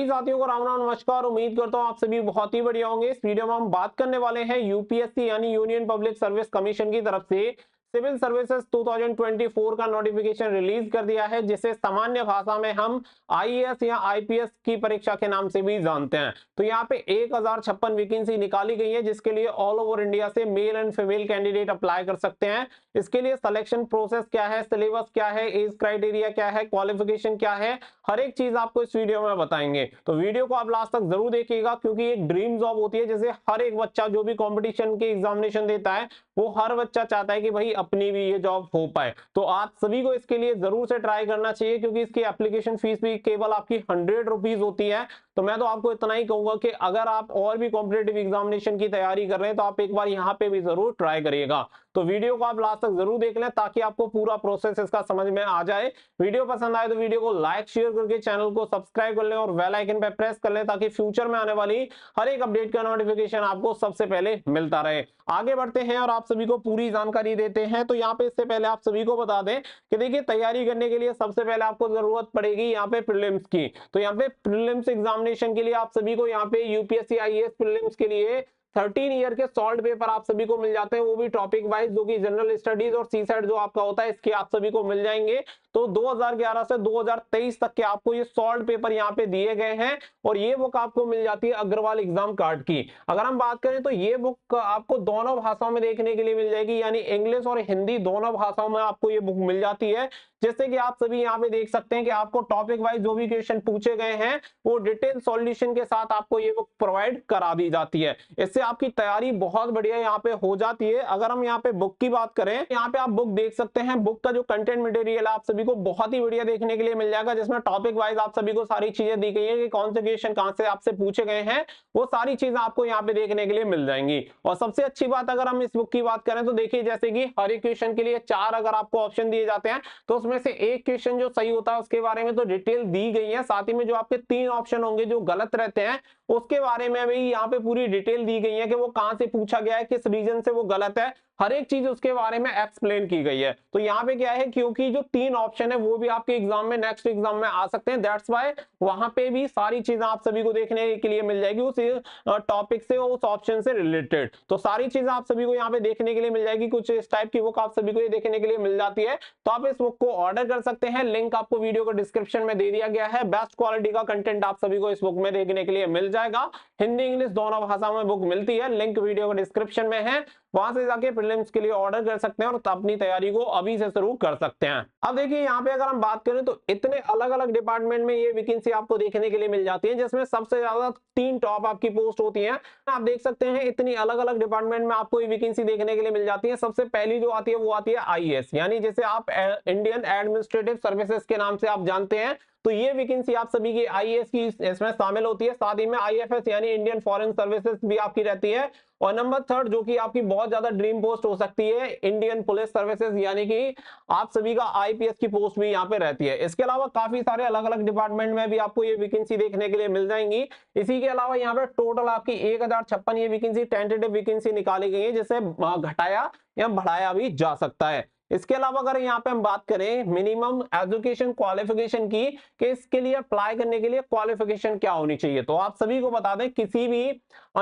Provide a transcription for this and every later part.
साथियों को राम राम नमस्कार। उम्मीद करता हूँ आप सभी बहुत ही बढ़िया होंगे। इस वीडियो में हम बात करने वाले हैं यूपीएससी यानी यूनियन पब्लिक सर्विस कमीशन की तरफ से सिविल सर्विसेज 2024 का नोटिफिकेशन रिलीज कर दिया है, जिसे सामान्य भाषा में हम आईएएस या आईपीएस की परीक्षा के नाम से भी जानते हैं। तो यहाँ पे 1056 वैकेंसी निकाली गई है, जिसके लिए ऑल ओवर इंडिया से male and female candidate apply कर सकते हैं। इसके लिए सिलेक्शन प्रोसेस क्या है, सिलेबस क्या है, एज क्राइटेरिया क्या है, क्वालिफिकेशन क्या है, हर एक चीज आपको इस वीडियो में बताएंगे। तो वीडियो को आप लास्ट तक जरूर देखिएगा, क्योंकि एक ड्रीम जॉब होती है। जैसे हर एक बच्चा जो भी कंपटीशन के एग्जामिनेशन देता है, वो हर बच्चा चाहता है कि भाई अपनी भी ये जॉब हो पाए। तो आप सभी को इसके लिए जरूर से ट्राई करना चाहिए, क्योंकि इसकी एप्लीकेशन फीस भी केवल आपकी 100 रुपीज होती है। तो मैं तो आपको इतना ही कहूंगा कि अगर आप और भी कॉम्पिटेटिव एग्जामिनेशन की तैयारी कर रहे हैं, तो आप एक बार यहाँ पे भी जरूर ट्राई करिएगा। तो वीडियो को आप लास्ट तक जरूर देख लें, ताकि आपको पूरा प्रोसेस इसका समझ में आ जाए। वीडियो पसंद आए तो वीडियो को लाइक शेयर करके चैनल को सब्सक्राइब कर लें और बेल आइकन पे प्रेस कर लें, ताकि फ्यूचर में आने वाली हर एक अपडेट का नोटिफिकेशन आपको सबसे पहले मिलता रहे। आगे बढ़ते हैं और आप सभी को पूरी जानकारी देते हैं। तो यहाँ पे इससे पहले आप सभी को बता दें कि देखिए, तैयारी करने के लिए सबसे पहले आपको जरूरत पड़ेगी यहाँ पे प्रीलिम्स की। तो यहाँ पे प्रीलिम्स एग्जामिनेशन के लिए आप सभी को यहाँ पे यूपीएससी आईएएस प्रीलिम्स के लिए 13 ईयर के सॉल्ट पेपर आप सभी को मिल जाते हैं, वो भी टॉपिक वाइज, जो कि जनरल स्टडीज और सीसेट जो आपका होता है, इसके आप सभी को मिल जाएंगे। तो 2011 से 2023 तक के आपको ये सॉल्ट पेपर यहाँ पे दिए गए हैं, और ये बुक आपको मिल जाती है अग्रवाल एग्जाम कार्ड की। अगर हम बात करें तो ये बुक आपको दोनों भाषाओं में देखने के लिए मिल जाएगी, यानी इंग्लिश और हिंदी दोनों भाषाओं में आपको ये बुक मिल जाती है। जैसे कि आप सभी यहाँ पे देख सकते हैं कि आपको टॉपिक वाइज जो भी क्वेश्चन पूछे गए हैं, वो डिटेल सॉल्यूशन के साथ आपको ये बुक प्रोवाइड करा दी जाती है। इससे आपकी तैयारी बहुत बढ़िया यहाँ पे हो जाती है। अगर हम यहाँ पे बुक की बात करें, यहाँ पे आप बुक देख सकते हैं। बुक का जो कंटेंट मटेरियल है आप सभी को बहुत ही बढ़िया देखने के लिए मिल जाएगा, जिसमें टॉपिक वाइज आप सभी को सारी चीजें दी गई है कि कौन से क्वेश्चन कहां से आपसे पूछे गए हैं, वो सारी चीजें आपको यहाँ पे देखने के लिए मिल जाएंगी। और सबसे अच्छी बात, अगर हम इस बुक की बात करें तो देखिए, जैसे कि हर एक क्वेश्चन के लिए 4 अगर आपको ऑप्शन दिए जाते हैं, तो उसमें से एक क्वेश्चन जो सही होता है उसके बारे में तो डिटेल दी गई है। साथ ही में जो आपके 3 ऑप्शन होंगे जो गलत रहते हैं, उसके बारे में भी यहाँ पे पूरी डिटेल दी गई है कि वो कहां से पूछा गया है, किस रीजन से वो गलत है, हर एक चीज उसके बारे में एक्सप्लेन की गई है। तो यहाँ पे क्या है, क्योंकि जो 3 ऑप्शन है वो भी आपके एग्जाम में, नेक्स्ट एग्जाम में आ सकते हैं, दैट्स वाई वहां पे भी सारी चीजें आप सभी को देखने के लिए मिल जाएगी उस टॉपिक से, उस ऑप्शन से रिलेटेड। तो सारी चीजें आप सभी को यहाँ पे देखने के लिए मिल जाएगी। कुछ इस टाइप की बुक आप सभी को ये देखने के लिए मिल जाती है। तो आप इस बुक को ऑर्डर कर सकते हैं, लिंक आपको वीडियो को डिस्क्रिप्शन में दे दिया गया है। बेस्ट क्वालिटी का कंटेंट आप सभी को इस बुक में देखने के लिए मिल जाएगा। हिंदी इंग्लिश दोनों भाषाओं में बुक मिलती है, लिंक वीडियो को डिस्क्रिप्शन में है, वहां से जाके प्रीलिम्स के लिए ऑर्डर कर सकते हैं और अपनी तैयारी को अभी से शुरू कर सकते हैं। अब देखिए, यहाँ पे अगर हम बात करें तो इतने अलग अलग डिपार्टमेंट में ये वैकेंसी आपको देखने के लिए मिल जाती है, जिसमें सबसे ज्यादा 3 टॉप आपकी पोस्ट होती हैं। आप देख सकते हैं इतनी अलग अलग डिपार्टमेंट में आपको ये वैकेंसी देखने के लिए मिल जाती है। सबसे पहली जो आती है वो आती है आईएएस, यानी जैसे आप इंडियन एडमिनिस्ट्रेटिव सर्विसेज के नाम से आप जानते हैं। तो ये वैकेंसी आप सभी की आईएएस की इसमें शामिल होती है। साथ ही में आईएफएस यानी इंडियन फॉरेन सर्विसेज भी आपकी रहती है। और नंबर 3 जो कि आपकी बहुत ज्यादा ड्रीम पोस्ट हो सकती है, इंडियन पुलिस सर्विसेज, यानी कि आप सभी का आईपीएस की पोस्ट भी यहाँ पे रहती है। इसके अलावा काफी सारे अलग अलग डिपार्टमेंट में भी आपको ये वैकेंसी देखने के लिए मिल जाएंगी। इसी के अलावा यहाँ पे टोटल आपकी 1056 ये वैकेंसी टेंटेटिव वैकेंसी निकाली गई है, जिसे घटाया या बढ़ाया भी जा सकता है। इसके अलावा अगर यहाँ पे हम बात करें मिनिमम एजुकेशन क्वालिफिकेशन की, कि इसके लिए अप्लाई करने के लिए क्वालिफिकेशन क्या होनी चाहिए, तो आप सभी को बता दें, किसी भी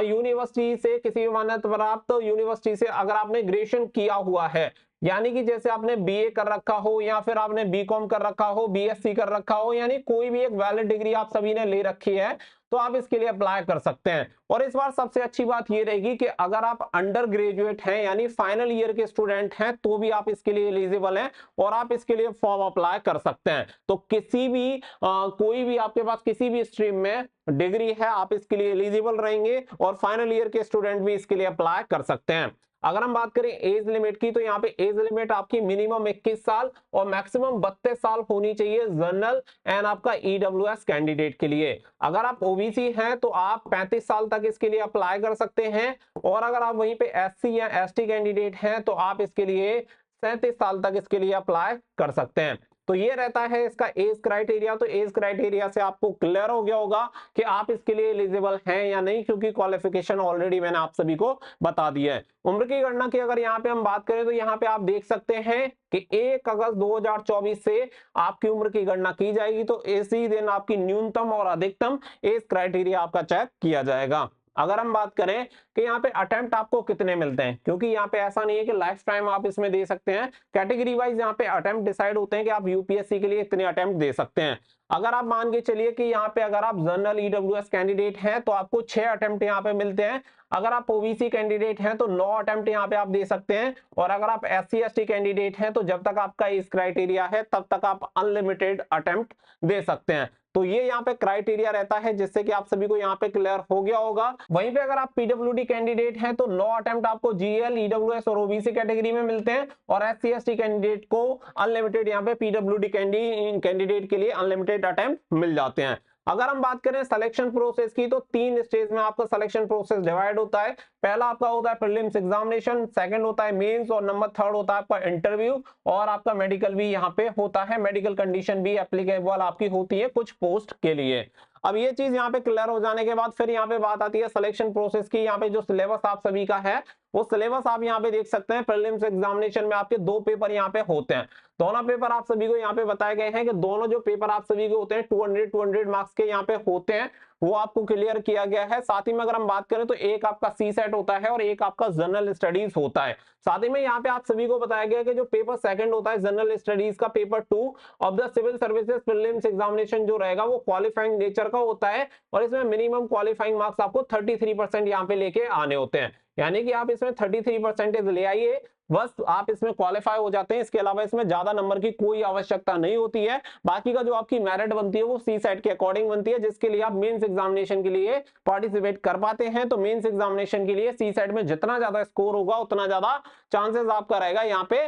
यूनिवर्सिटी से, किसी भी मान्यता प्राप्त यूनिवर्सिटी से अगर आपने ग्रेजुएशन किया हुआ है, यानी कि जैसे आपने बीए कर रखा हो, या फिर आपने बीकॉम कर रखा हो, बीएससी कर रखा हो, यानी कोई भी एक वैलिड डिग्री आप सभी ने ले रखी है, तो आप इसके लिए अप्लाई कर सकते हैं। और इस बार सबसे अच्छी बात ये रहेगी कि अगर आप अंडर ग्रेजुएट हैं, यानी फाइनल ईयर के स्टूडेंट हैं, तो भी आप इसके लिए एलिजिबल हैं और आप इसके लिए फॉर्म अप्लाई कर सकते हैं। तो किसी भी कोई भी आपके पास किसी भी स्ट्रीम में डिग्री है, आप इसके लिए एलिजिबल रहेंगे, और फाइनल ईयर के स्टूडेंट भी इसके लिए अप्लाई कर सकते हैं। अगर हम बात करें एज लिमिट की, तो यहाँ पे एज लिमिट आपकी मिनिमम 21 साल और मैक्सिमम 32 साल होनी चाहिए जनरल एंड आपका ईडब्ल्यूएस कैंडिडेट के लिए। अगर आप ओबीसी हैं तो आप 35 साल तक इसके लिए अप्लाई कर सकते हैं, और अगर आप वहीं पे एससी या एसटी कैंडिडेट हैं तो आप इसके लिए 37 साल तक इसके लिए अप्लाई कर सकते हैं। तो ये रहता है इसका एज क्राइटेरिया। तो एज क्राइटेरिया से आपको क्लियर हो गया होगा कि आप इसके लिए एलिजिबल हैं या नहीं, क्योंकि क्वालिफिकेशन ऑलरेडी मैंने आप सभी को बता दिया है। उम्र की गणना की अगर यहाँ पे हम बात करें तो यहाँ पे आप देख सकते हैं कि 1 अगस्त 2024 से आपकी उम्र की गणना की जाएगी। तो इसी दिन आपकी न्यूनतम और अधिकतम एज क्राइटेरिया आपका चेक किया जाएगा। अगर हम बात करें कि यहाँ पे अटेम्प्ट आपको कितने मिलते हैं, क्योंकि यहाँ पे ऐसा नहीं है कि लाइफ टाइम आप इसमें दे सकते हैं, कैटेगरी वाइज यहाँ पे अटेम्प्ट डिसाइड होते हैं कि आप यूपीएससी के लिए इतने अटेम्प्ट दे सकते हैं। अगर आप मान के चलिए कि यहाँ पे अगर आप जनरल ईडब्ल्यूएस कैंडिडेट हैं तो आपको 6 अटेम्प्ट यहाँ पे मिलते हैं। अगर आप ओबीसी कैंडिडेट हैं तो 9 अटेम्प्ट यहाँ पे आप दे सकते हैं। और अगर आप एससी एसटी कैंडिडेट हैं तो जब तक आपका इस क्राइटेरिया है तब तक आप अनलिमिटेड अटेम्प्ट दे सकते हैं। तो ये यहाँ पे क्राइटेरिया रहता है, जिससे कि आप सभी को यहाँ पे क्लियर हो गया होगा। वहीं पे अगर आप पीडब्ल्यूडी कैंडिडेट हैं तो 9 अटेम्प्ट आपको जीएल, ईडब्ल्यूएस और ओबीसी कैटेगरी में मिलते हैं। और एससी एसटी कैंडिडेट को अनलिमिटेड यहाँ पे पीडब्ल्यूडी कैंडिडेट के लिए अनलिमिटेड अटेम्प्ट मिल जाते हैं। अगर हम बात करें सिलेक्शन प्रोसेस की तो 3 स्टेज में आपका सिलेक्शन प्रोसेस डिवाइड होता है। पहला आपका होता है प्रीलिम्स एग्जामिनेशन, सेकंड होता है मेंस और नंबर थर्ड होता है आपका इंटरव्यू। और आपका मेडिकल भी यहाँ पे होता है, मेडिकल कंडीशन भी एप्लीकेबल आपकी होती है कुछ पोस्ट के लिए। अब ये चीज यहाँ पे क्लियर हो जाने के बाद फिर यहाँ पे बात आती है सिलेक्शन प्रोसेस की। यहाँ पे जो सिलेबस आप सभी का है वो सिलेबस आप यहाँ पे देख सकते हैं। प्रीलिम्स एग्जामिनेशन में आपके 2 पेपर यहाँ पे होते हैं। दोनों पेपर आप सभी को यहाँ पे बताए गए हैं कि दोनों जो पेपर आप सभी के होते हैं 200 मार्क्स के यहाँ पे होते हैं, वो आपको क्लियर किया गया है। साथ ही में अगर हम बात करें तो एक आपका सी सेट होता है और एक आपका जनरल स्टडीज होता है। साथ ही में यहाँ पे आप सभी को बताया गया कि जो पेपर सेकंड होता है जनरल स्टडीज का, paper 2 of the civil services prelims examination जो रहेगा वो क्वालिफाइंग नेचर का होता है। और इसमें मिनिमम क्वालिफाइंग मार्क्स आपको 33% यहाँ पे लेके आने होते हैं। यानी कि आप इसमें 33% ले आइए, बस आप इसमें क्वालिफाई हो जाते हैं। इसके अलावा इसमें ज्यादा नंबर की कोई आवश्यकता नहीं होती है। बाकी का जो आपकी मेरिट बनती है वो सी सेट के अकॉर्डिंग बनती है, जिसके लिए आप मेंस एग्जामिनेशन के लिए पार्टिसिपेट कर पाते हैं। तो मेंस एग्जामिनेशन के लिए सी सेट में जितना ज्यादा स्कोर होगा उतना ज्यादा चांसेस आपका रहेगा यहाँ पे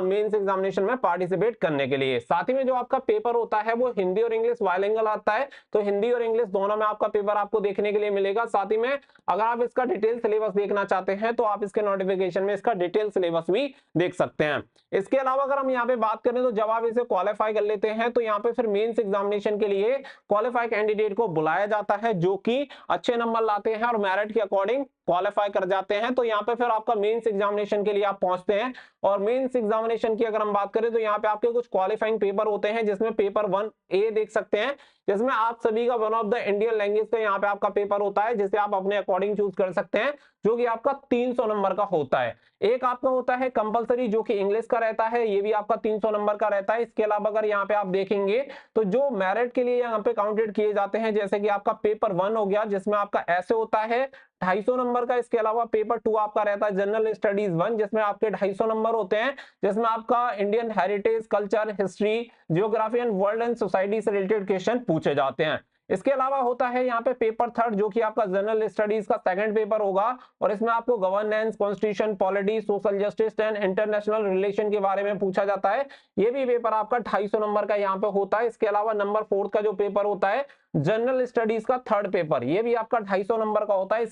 मेंस एग्जामिनेशन में पार्टिसिपेट करने के लिए। साथ ही में जो आपका पेपर होता है वो हिंदी और इंग्लिश बाइलिंगुअल आता है। तो हिंदी और इंग्लिश दोनों में आपका पेपर आपको देखने के लिए मिलेगा। साथ ही में अगर आप इसका डिटेल सिलेबस देखना चाहते हैं तो आप इसके नोटिफिकेशन में इसका डिटेल सिलेबस भी देख सकते हैं। इसके अलावा अगर हम यहाँ पे बात करें तो जब आप इसे क्वालिफाई कर लेते हैं तो यहाँ पे फिर मेंस एग्जामिनेशन के लिए क्वालिफाई कैंडिडेट को बुलाया जाता है, जो कि अच्छे नंबर लाते हैं और मेरिट के अकॉर्डिंग क्वालिफाई कर जाते हैं। तो यहाँ पे फिर आपका मेंस एग्जामिनेशन के लिए आप पहुंचते हैं। और मेंस एग्जामिनेशन की अगर हम बात करें तो यहाँ पे आपके कुछ क्वालिफाइंग पेपर होते हैं, जिसमें पेपर 1A देख सकते हैं, जिसमें आप सभी का one of the Indian language का यहाँ पे आपका पेपर होता है, जिसे आप अपने अकॉर्डिंग चूज कर सकते हैं, जो कि आपका 300 नंबर का होता है। एक आपका होता है कंपलसरी, जो कि इंग्लिश का रहता है, ये भी आपका 300 नंबर का रहता है। इसके अलावा अगर यहाँ पे आप देखेंगे तो जो मेरिट के लिए यहाँ पे काउंटेड किए जाते हैं, जैसे कि आपका पेपर 1 हो गया जिसमें आपका ऐसे होता है 250 नंबर का। इसके अलावा पेपर 2 आपका रहता है जनरल स्टडीज 1, जिसमें आपके 250 नंबर होते हैं, जिसमें आपका Indian heritage, culture, history, geography and world and society से रिलेटेड क्वेश्चन पूछे जाते हैं। इसके अलावा होता है यहाँ पे पेपर 3, जो कि आपका जनरल स्टडीज का सेकंड पेपर होगा। और इसमें आपको governance, constitution, polity, social justice and international relation के बारे में पूछा जाता है। ये भी पेपर आपका 250 नंबर का यहाँ पे होता है। इसके अलावा नंबर 4 का जो पेपर होता है जनरल स्टडीज का थर्ड पेपर, ये भी आपका 250 नंबर का होता है।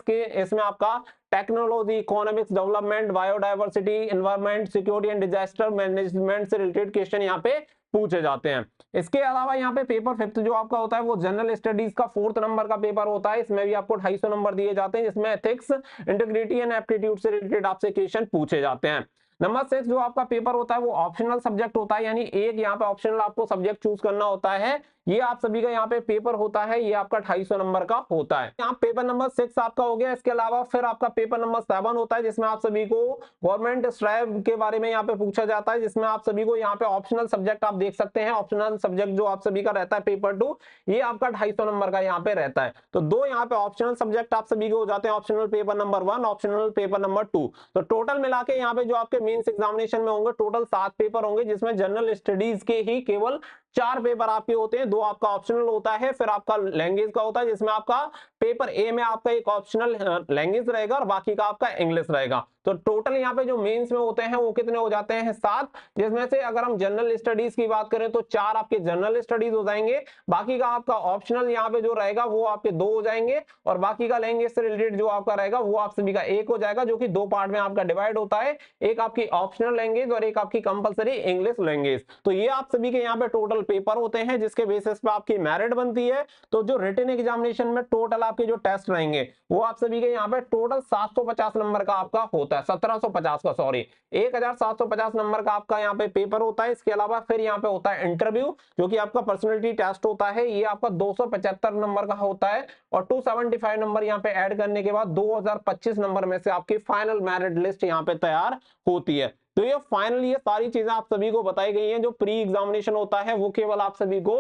इसमें आपका technology, economics, development, biodiversity, environment, security and disaster management से रिलेटेड क्वेश्चन यहाँ पे पूछे जाते हैं। इसके अलावा यहाँ पे पेपर 5 जो आपका होता है वो जनरल स्टडीज का 4th नंबर का पेपर होता है। इसमें भी आपको 250 नंबर दिए जाते हैं, जिसमें एथिक्स, इंटीग्रिटी एंड एप्टीट्यूड से रिलेटेड आपसे क्वेश्चन पूछे जाते हैं। नंबर 6 जो आपका पेपर होता है वो ऑप्शनल सब्जेक्ट होता है, यानी एक यहाँ पे ऑप्शनल आपको सब्जेक्ट चूज करना होता है। ये आप सभी का यहाँ पे पेपर होता है, ये आपका 250 नंबर का होता है। यहाँ पेपर नंबर 6 आपका हो गया। इसके अलावा फिर आपका पेपर नंबर 7 होता है, जिसमें आप सभी को गवर्नमेंट स्ट्राइव के बारे में यहाँ पे पूछा जाता है, जिसमें आप सभी को यहाँ पे ऑप्शनल सब्जेक्ट आप देख सकते हैं। ऑप्शनल सब्जेक्ट जो आप सभी का रहता है पेपर 2, ये आपका 250 नंबर का यहाँ पे रहता है। तो 2 यहाँ पे ऑप्शनल सब्जेक्ट आप सभी को हो जाते हैं, optional paper number 1, optional paper number 2। तो टोटल मिला के यहाँ पे जो आपके मेंस एग्जामिनेशन में होंगे टोटल 7 पेपर होंगे, जिसमें जनरल स्टडीज के ही केवल 4 पेपर आपके होते हैं। 2 आपका ऑप्शनल होता है, फिर आपका लैंग्वेज का होता है जिसमें आपका पेपर ए में आपका एक ऑप्शनल लैंग्वेज रहेगा और बाकी का आपका इंग्लिश रहेगा। तो टोटल यहाँ पे जो मेंस में होते हैं वो कितने हो जाते हैं, 7, जिसमें से अगर हम जनरल स्टडीज की बात करें तो 4 आपके जनरल स्टडीज हो जाएंगे, बाकी का आपका ऑप्शनल यहाँ पे जो रहेगा वो आपके 2 हो जाएंगे, और बाकी का लैंग्वेज से रिलेटेड जो आपका रहेगा वो आप सभी का 1 हो जाएगा, जो कि 2 पार्ट में आपका डिवाइड होता है, एक आपकी ऑप्शनल लैंग्वेज और एक आपकी कंपलसरी इंग्लिश लैंग्वेज। तो ये आप सभी के यहाँ पे टोटल पेपर होते हैं जिसके बेसिस पे आपकी मेरिट बनती है। तो जो रिटन एग्जामिनेशन में टोटल आपके जो टेस्ट रहेंगे वो आप सभी के यहाँ पे टोटल 750 नंबर का आपका होता है, 1750 का, सॉरी 1750 नंबर का आपका यहाँ पे पेपर होता है। इसके अलावा फिर यहाँ पे होता है इंटरव्यू, जो कि आपका पर्सनैलिटी टेस्ट होता है, ये आपका 275 नंबर का होता है, और 275 नंबर यहाँ पे ऐड करने के बाद 2025 नंबर में से आपकी फाइनल मेरिट लिस्ट यहाँ पे तैयार होती है। तो ये फाइनली ये सारी चीजें आप सभी को बताई गई हैं। जो प्री एग्जामिनेशन होता है वो केवल आप सभी को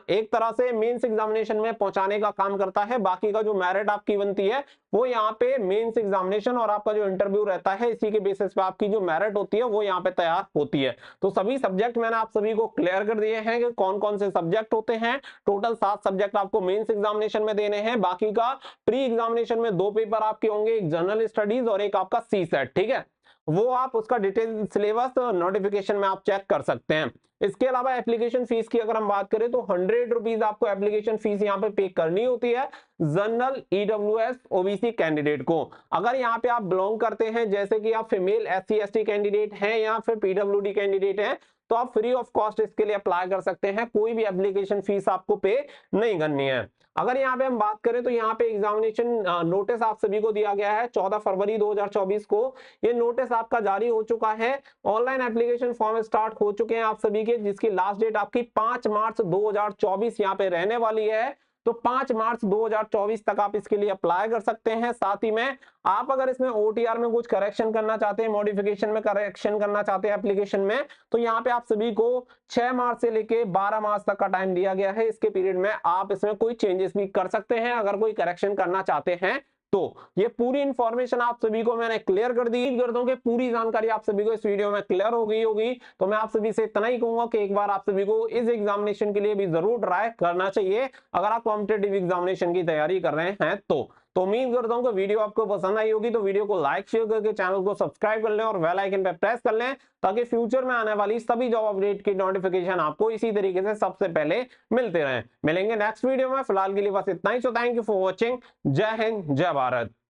एक तरह से मेंस एग्जामिनेशन में पहुंचाने का काम करता है, बाकी का जो मेरिट आपकी बनती है वो यहाँ पे मेंस एग्जामिनेशन और आपका जो इंटरव्यू रहता है इसी के बेसिस पे आपकी जो मेरिट होती है वो यहाँ पे तैयार होती है। तो सभी सब्जेक्ट मैंने आप सभी को क्लियर कर दिए हैं कि कौन कौन से सब्जेक्ट होते हैं। टोटल 7 सब्जेक्ट आपको मेंस एग्जामिनेशन में देने हैं, बाकी का प्री एग्जामिनेशन में 2 पेपर आपके होंगे, एक जनरल स्टडीज और एक आपका सी सेट, ठीक है। वो आप उसका डिटेल सिलेबस नोटिफिकेशन में आप चेक कर सकते हैं। इसके अलावा एप्लीकेशन फीस की अगर हम बात करें तो 100 रुपीज आपको एप्लीकेशन फीस यहाँ पे पे करनी होती है जनरल ईडब्ल्यूएस ओबीसी कैंडिडेट को। अगर यहाँ पे आप बिलोंग करते हैं, जैसे कि आप फीमेल एससी एसटी कैंडिडेट हैं या फिर पीडब्ल्यूडी कैंडिडेट हैं, तो आप फ्री ऑफ कॉस्ट इसके लिए अप्लाई कर सकते हैं, कोई भी एप्लीकेशन फीस आपको पे नहीं करनी है। अगर यहाँ पे हम बात करें तो यहाँ पे एग्जामिनेशन नोटिस आप सभी को दिया गया है 14 फरवरी 2024 को, ये नोटिस आपका जारी हो चुका है। ऑनलाइन एप्लीकेशन फॉर्म स्टार्ट हो चुके हैं आप सभी के, जिसकी लास्ट डेट आपकी 5 मार्च 2024 यहाँ पे रहने वाली है। तो 5 मार्च 2024 तक आप इसके लिए अप्लाई कर सकते हैं। साथ ही में आप अगर इसमें ओटीआर में कुछ करेक्शन करना चाहते हैं, मॉडिफिकेशन में करेक्शन करना चाहते हैं एप्लीकेशन में, तो यहाँ पे आप सभी को 6 मार्च से लेके 12 मार्च तक का टाइम दिया गया है। इसके पीरियड में आप इसमें कोई चेंजेस भी कर सकते हैं अगर कोई करेक्शन करना चाहते हैं। तो ये पूरी इंफॉर्मेशन आप सभी को मैंने क्लियर कर दी। उम्मीद करता हूं कि पूरी जानकारी आप सभी को इस वीडियो में क्लियर हो गई होगी। तो मैं आप सभी से इतना ही कहूंगा कि एक बार आप सभी को इस एग्जामिनेशन के लिए भी जरूर ट्राई करना चाहिए अगर आप कॉम्पिटेटिव एग्जामिनेशन की तैयारी कर रहे हैं। तो उम्मीद करता हूं कि वीडियो आपको पसंद आई होगी। तो वीडियो को लाइक शेयर करके चैनल को सब्सक्राइब कर लें और बेल आइकन पे प्रेस कर लें, ताकि फ्यूचर में आने वाली सभी जॉब अपडेट की नोटिफिकेशन आपको इसी तरीके से सबसे पहले मिलते रहें। मिलेंगे नेक्स्ट वीडियो में, फिलहाल के लिए बस इतना ही। So thank you for watching. जय हिंद, जय भारत।